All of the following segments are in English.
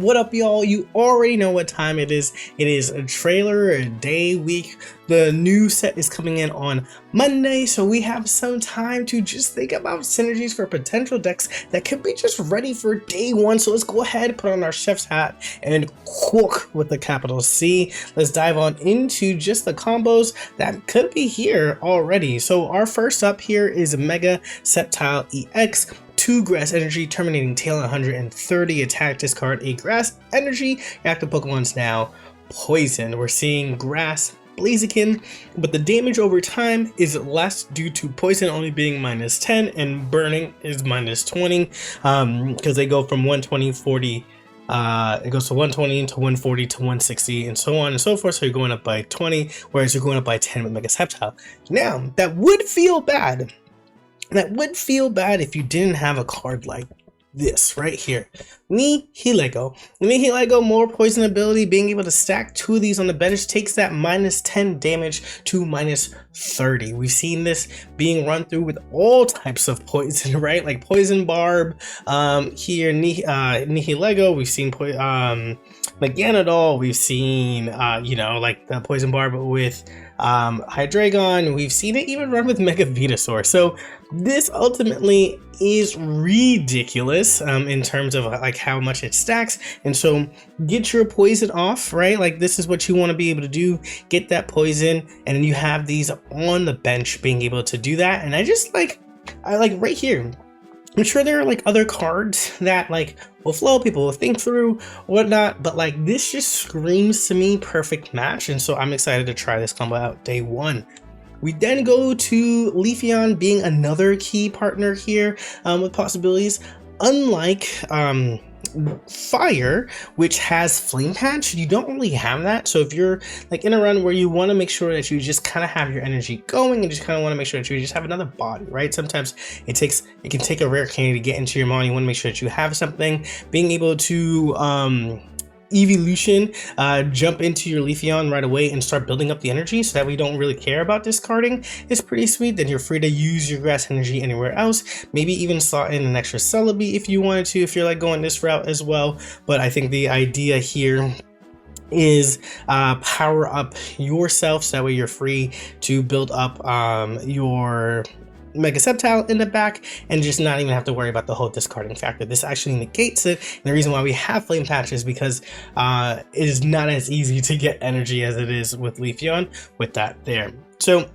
What up, y'all? You already know what time it is. It is a trailer, a day, week. The new set is coming in on Monday, so we have some time to just think about synergies for potential decks that could be just ready for day one. So let's go ahead, put on our chef's hat, and cook with the capital C. Let's dive on into just the combos that could be here already. So our first up here is Mega Sceptile EX. 2 grass energy, terminating tail 130 attack, discard a grass energy. Your active Pokemon's now poisoned. We're seeing grass Blaziken, but the damage over time is less due to poison only being -10 and burning is -20, because they go from 120, 40, it goes to 120 to 140 to 160 and so on and so forth. So you're going up by 20, whereas you're going up by 10 with Mega Sceptile. Now that would feel bad. That would feel bad if you didn't have a card like this right here. Nihilego. Nihilego, more poison ability, being able to stack 2 of these on the bench takes that -10 damage to -30. We've seen this being run through with all types of poison, right? Like Poison Barb, here, Nihilego, we've seen Meganodol, we've seen, you know, like the Poison Barb with Hydreigon, we've seen it even run with Mega Venusaur. So this ultimately is ridiculous in terms of like how much it stacks, and so get your poison off, right? Like this is what you want to be able to do, get that poison, and then you have these on the bench being able to do that. And I like right here, I'm sure there are like other cards that like will flow, people will think through, whatnot, but like this just screams to me perfect match, and so I'm excited to try this combo out day one. We then go to Leafeon being another key partner here with possibilities. Unlike Fire, which has Flame Patch, you don't really have that. So if you're like in a run where you want to make sure that you just kind of have your energy going and just kind of want to make sure that you just have another body, right? Sometimes it can take a rare candy to get into your mind. You want to make sure that you have something. Being able to evolution, jump into your Leafeon right away and start building up the energy so that we don't really care about discarding is pretty sweet. Then you're free to use your grass energy anywhere else, maybe even slot in an extra Celebi if you wanted to, if you're like going this route as well. But I think the idea here is power up yourself so that way you're free to build up your Mega Sceptile in the back and just not even have to worry about the whole discarding factor. This actually negates it, and the reason why we have Flame Patch is because it is not as easy to get energy as it is with Leafeon with that there. So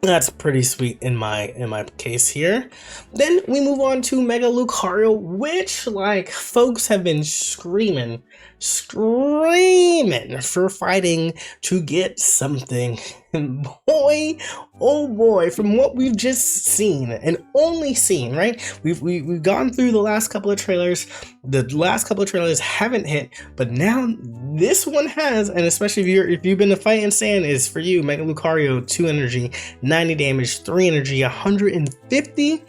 that's pretty sweet in my case here. Then we move on to Mega Lucario, which like folks have been screaming for fighting to get something. And boy, oh boy, from what we've just seen and only seen, right? We've gone through the last couple of trailers. The last couple of trailers haven't hit, but now this one has, and especially if you've been to Fight and Sand, is for you. Mega Lucario, 2 energy, 90 damage, 3 energy, 150.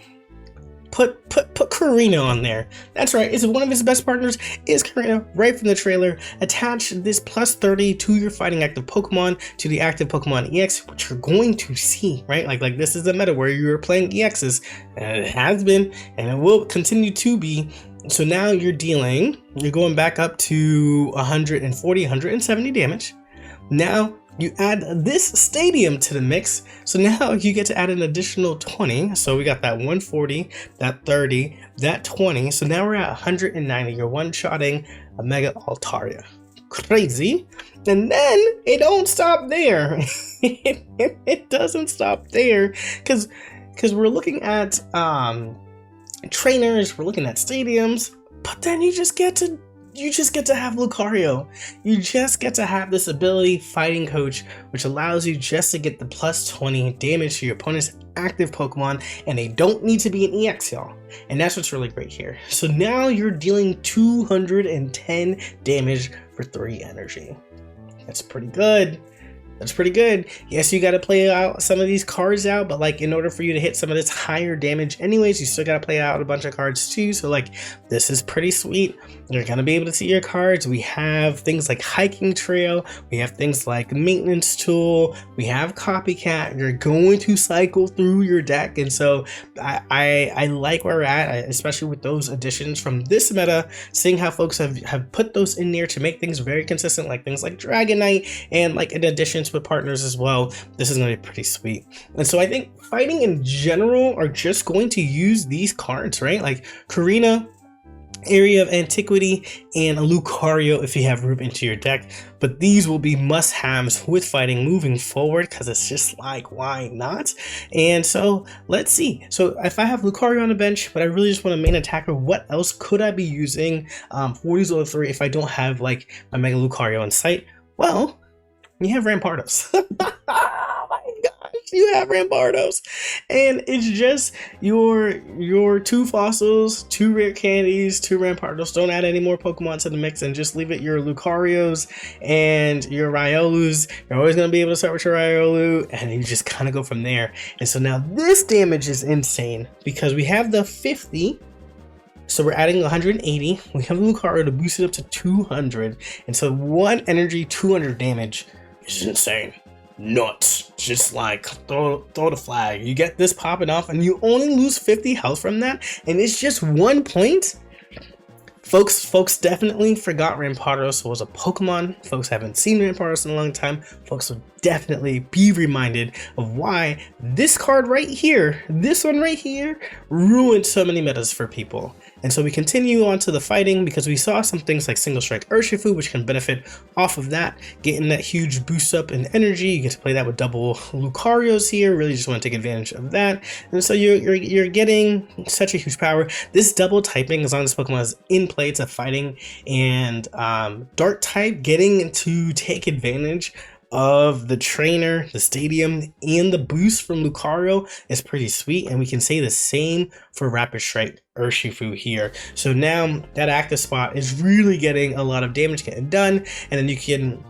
Put Karina on there. That's right, it's one of his best partners is Karina, right from the trailer. Attach this +30 to your fighting active Pokemon, to the active Pokemon EX, which you're going to see, right? Like this is the meta where you're playing EXs, and it has been, and it will continue to be. So now you're going back up to 140, 170 damage. Now you add this stadium to the mix, so now you get to add an additional 20. So we got that 140, that 30, that 20. So now we're at 190. You're one-shotting a Mega Altaria. Crazy. And then it don't stop there. It doesn't stop there, because we're looking at trainers, we're looking at stadiums, but then you just get to have Lucario. You just get to have this ability, Fighting Coach, which allows you just to get the +20 damage to your opponent's active Pokemon, and they don't need to be an EX, y'all. And that's what's really great here. So now you're dealing 210 damage for 3 energy. That's pretty good. That's pretty good. Yes, you got to play out some of these cards out, but like in order for you to hit some of this higher damage anyways, you still got to play out a bunch of cards too. So like this is pretty sweet. You're going to be able to see your cards. We have things like hiking trail. We have things like maintenance tool. We have copycat. You're going to cycle through your deck. And so I like where we're at, especially with those additions from this meta, seeing how folks have put those in there to make things very consistent, like things like Dragon Knight and like in addition with partners as well. This is going to be pretty sweet. And so I think fighting in general are just going to use these cards, right? Like Karina, Area of Antiquity, and Lucario if you have room into your deck. But these will be must-haves with fighting moving forward because it's just like, why not? And so let's see. So if I have Lucario on the bench, but I really just want a main attacker, what else could I be using for these other three if I don't have like my Mega Lucario in sight? Well, you have Rampardos. Oh my gosh, you have Rampardos. And it's just your 2 fossils, 2 rare candies, 2 Rampardos. Don't add any more Pokemon to the mix and just leave it your Lucarios and your Riolus. You're always going to be able to start with your Riolu and you just kind of go from there. And so now this damage is insane because we have the 50. So we're adding 180. We have Lucario to boost it up to 200. And so 1 energy, 200 damage. It's insane. Nuts. Just like throw the flag. You get this popping off and you only lose 50 health from that, and it's just 1 point. Folks definitely forgot Rampardos was a Pokemon. Folks haven't seen Rampardos in a long time. Folks will definitely be reminded of why this card right here, this one right here, ruined so many metas for people. And so we continue on to the fighting because we saw some things like Single Strike Urshifu, which can benefit off of that, getting that huge boost up in energy. You get to play that with double Lucarios here. Really just want to take advantage of that. And so you're getting such a huge power. This double typing, as long as Pokemon is in play to fighting and Dark type, getting to take advantage of the trainer, the stadium, and the boost from Lucario is pretty sweet, and we can say the same for Rapid Strike Urshifu here. So now that active spot is really getting a lot of damage getting done, and then you can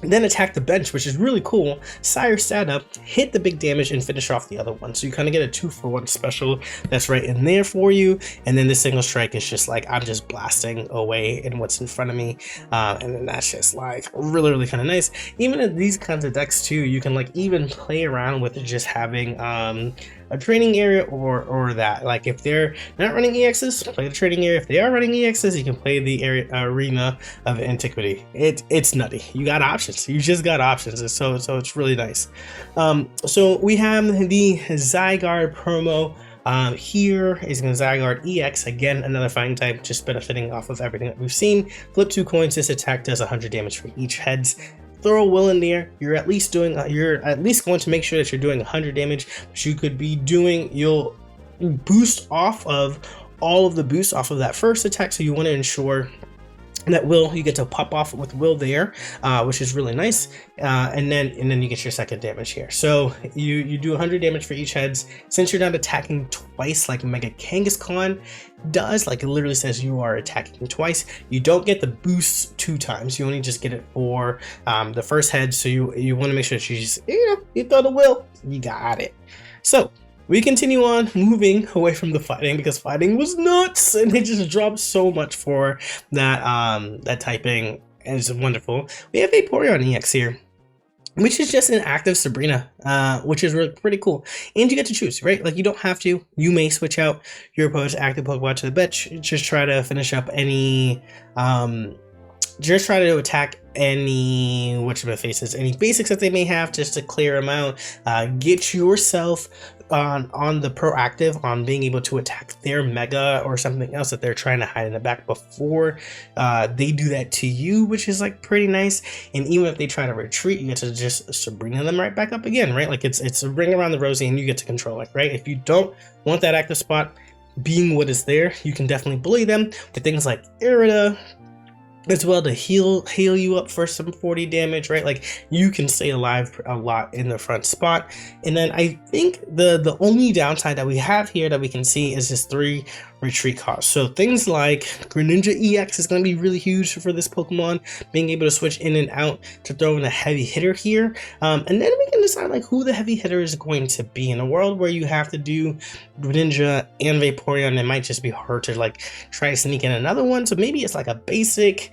then attack the bench, which is really cool. Sire stat up, hit the big damage, and finish off the other one. So you kind of get a 2-for-1 special that's right in there for you. And then the single strike is just like, I'm just blasting away in what's in front of me. And then that's just like really kind of nice. Even in these kinds of decks too, you can like even play around with just having a training area or that. Like if they're not running EXs, play the training area. If they are running EXs, you can play the Arena of Antiquity. It's nutty. You got options. You just got options. And so it's really nice. So we have the Zygarde promo. Here is going to Zygarde EX, again another fighting type, just benefiting off of everything that we've seen. Flip 2 coins. This attack does 100 damage for each heads. Throw a will in there. You're at least going to make sure that you're doing 100 damage, but you could be doing, you'll boost off of all of the boosts off of that first attack. So you want to ensure that will, you get to pop off with will there, which is really nice. And then you get your second damage here. So you do 100 damage for each heads. Since you're not attacking twice like Mega Kangaskhan does, like it literally says you are attacking twice, you don't get the boost 2 times. You only just get it for the first head. So you want to make sure that you just, you throw the will, you got it. So we continue on moving away from the fighting because fighting was nuts and it just dropped so much for that that typing, and it's wonderful. We have Vaporeon EX here, which is just an active Sabrina, which is really pretty cool. And you get to choose, right? Like you don't have to. You may switch out your opposed active Pokemon to the bench. Just try to finish up any just try to attack any whatchamacallit, any basics that they may have, just to clear them out. Get yourself on the proactive on being able to attack their mega or something else that they're trying to hide in the back before they do that to you, which is like pretty nice. And even if they try to retreat, you get to just bring them right back up again, right? Like it's a ring around the rosy and you get to control it, right? If you don't want that active spot being what is there, you can definitely bully them with things like Irida, as well to heal you up for some 40 damage, right? Like you can stay alive a lot in the front spot. And then I think the only downside that we have here that we can see is this 3 retreat cost. So things like Greninja EX is going to be really huge for this Pokemon, being able to switch in and out to throw in a heavy hitter here. And then we can decide like who the heavy hitter is going to be. In a world where you have to do Greninja and Vaporeon, it might just be hard to like try to sneak in another one. So maybe it's like a basic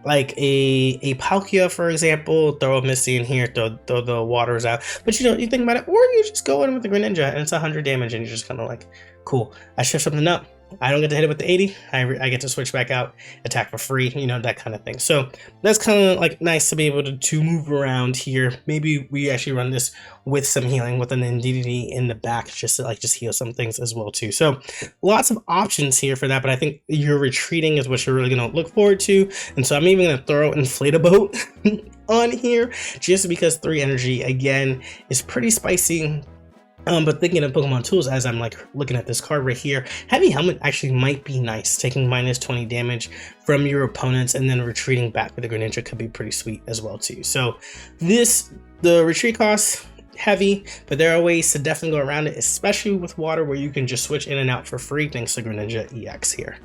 like a Palkia, for example, throw a Misty in here, throw the waters out. But you think about it, or you just go in with the Greninja and it's 100 damage and you're just kind of like, cool, I shift something up. I don't get to hit it with the 80. I get to switch back out, attack for free, that kind of thing. So that's kind of like nice to be able to move around here. Maybe we actually run this with some healing with an Indeedee in the back, just to just heal some things as well too. So lots of options here for that, but I think your retreating is what you're really going to look forward to. And so I'm even going to throw Inflataboat on here just because 3 energy again is pretty spicy. But thinking of Pokemon tools, as I'm like looking at this card right here, Heavy Helmet actually might be nice. Taking minus 20 damage from your opponents and then retreating back with the Greninja could be pretty sweet as well too. So the retreat costs heavy, but there are ways to definitely go around it, especially with water where you can just switch in and out for free thanks to Greninja EX here.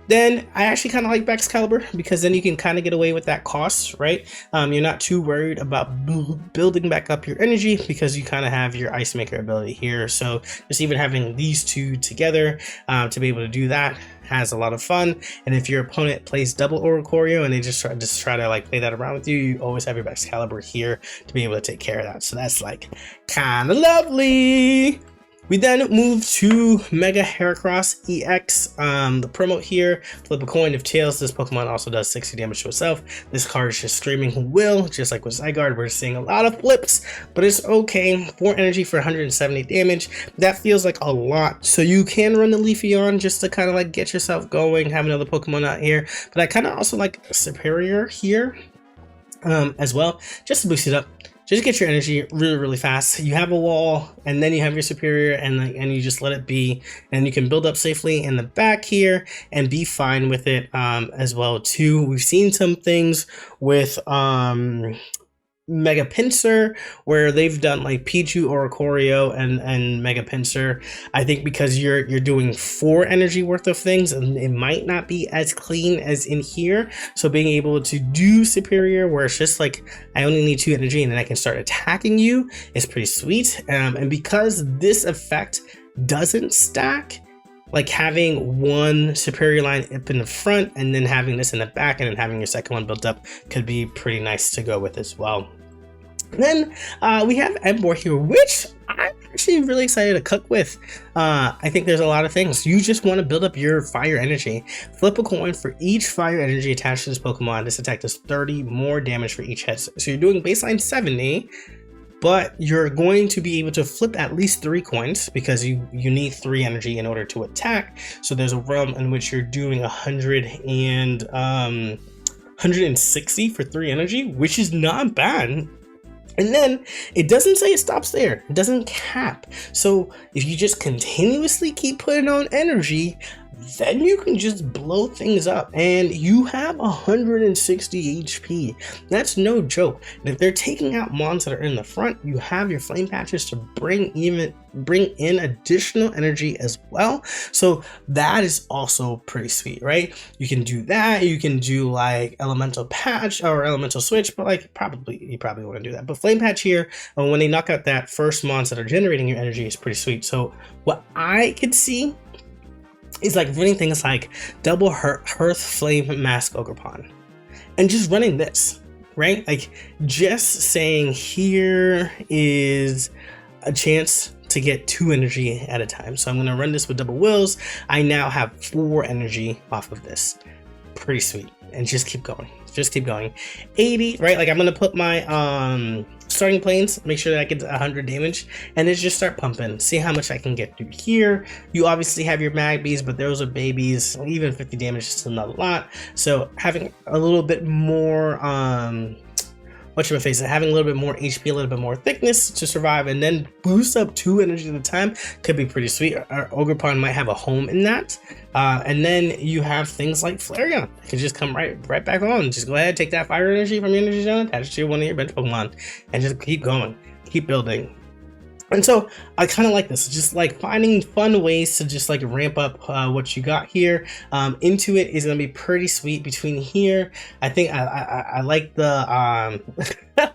Then I actually kind of like Excalibur because then you can kind of get away with that cost, right? You're not too worried about building back up your energy because you kind of have your Ice Maker ability here. So just even having these two together to be able to do that has a lot of fun. And if your opponent plays double Oricorio and they just try to like play that around with you, you always have your Excalibur here to be able to take care of that. So that's like kind of lovely. We then move to Mega Heracross EX. The promo here, flip a coin of tails. This Pokemon also does 60 damage to itself. This card is just screaming will, just like with Zygarde. We're seeing a lot of flips, but it's okay. 4 energy for 170 damage. That feels like a lot. So you can run the Leafeon just to kind of like get yourself going, have another Pokemon out here. But I kind of also like Superior here as well, just to boost it up. Just get your energy really fast. You have a wall and then you have your Superior and you just let it be, and you can build up safely in the back here and be fine with it as well too. We've seen some things with Mega Pinsir where they've done like Pichu, Oricorio and Mega Pinsir. I think because you're doing 4 energy worth of things and it might not be as clean as in here. So being able to do Superior where it's just like I only need 2 energy and then I can start attacking you is pretty sweet. And because this effect doesn't stack, like having one Superior line up in the front and then having this in the back and then having your second one built up could be pretty nice to go with as well. And then we have Emboar here, which I'm actually really excited to cook with. I think there's a lot of things. You just want to build up your fire energy. Flip a coin for each fire energy attached to this Pokemon. This attack does 30 more damage for each hit. So you're doing baseline 70. But you're going to be able to flip at least 3 coins because you need 3 energy in order to attack. So there's a realm in which you're doing 160 for 3 energy, which is not bad. And then it doesn't say it stops there. It doesn't cap. So if you just continuously keep putting on energy, then you can just blow things up and you have 160 HP. That's no joke. And if they're taking out mons that are in the front, you have your flame patches to bring in additional energy as well. So that is also pretty sweet, right? You can do that. You can do like elemental patch or elemental switch, but like you probably want to do that. But flame patch here, when they knock out that first mons that are generating your energy, is pretty sweet. So what I could see is like running things like double Hearth Flame Mask Ogerpon and just running this, right? Like just saying here is a chance to get 2 energy at a time. So I'm going to run this with double wills. I now have 4 energy off of this. Pretty sweet. And just keep going. Just keep going. 80, right? Like I'm going to put my starting planes, make sure that I get 100 damage, and then just start pumping. See how much I can get through here. You obviously have your Magbies, but those are babies. Even 50 damage is not a lot. So having a little bit more having a little bit more HP, a little bit more thickness to survive, and then boost up 2 energy at a time could be pretty sweet. Our Ogerpon might have a home in that. And then you have things like Flareon. It can just come right back on. Just go ahead, take that fire energy from your energy zone, attach it to one of your bench Pokemon, and just keep going, keep building. And so I kind of like this, just like finding fun ways to just like ramp up what you got here. Into it is going to be pretty sweet. Between here, I think I like the I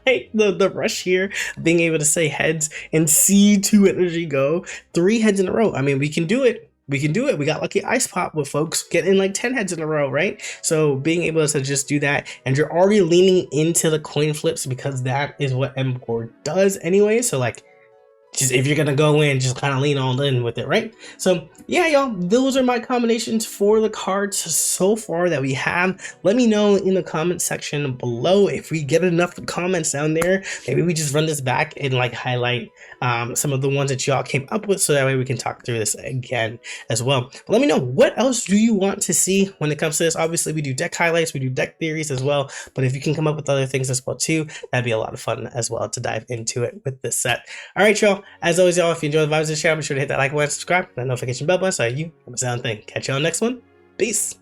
like the rush here, being able to say heads and see 2 energy go 3 heads in a row. I mean, we can do it. We can do it. We got lucky ice pop with folks getting like 10 heads in a row, right? So being able to just do that, and you're already leaning into the coin flips because that is what M-Core does anyway. So like, just if you're gonna go in, just kind of lean on in with it, right? So yeah, y'all, those are my combinations for the cards so far that we have. Let me know in the comment section below if we get enough comments down there. Maybe we just run this back and like highlight some of the ones that y'all came up with, so that way we can talk through this again as well. But let me know, what else do you want to see when it comes to this? Obviously, we do deck highlights, we do deck theories as well, but if you can come up with other things as well too, that'd be a lot of fun as well to dive into it with this set. All right, y'all. As always, y'all, if you enjoy the vibes of this channel, be sure to hit that like button, subscribe, and that notification bell button so you have a sound thing. Catch y'all on the next one. Peace.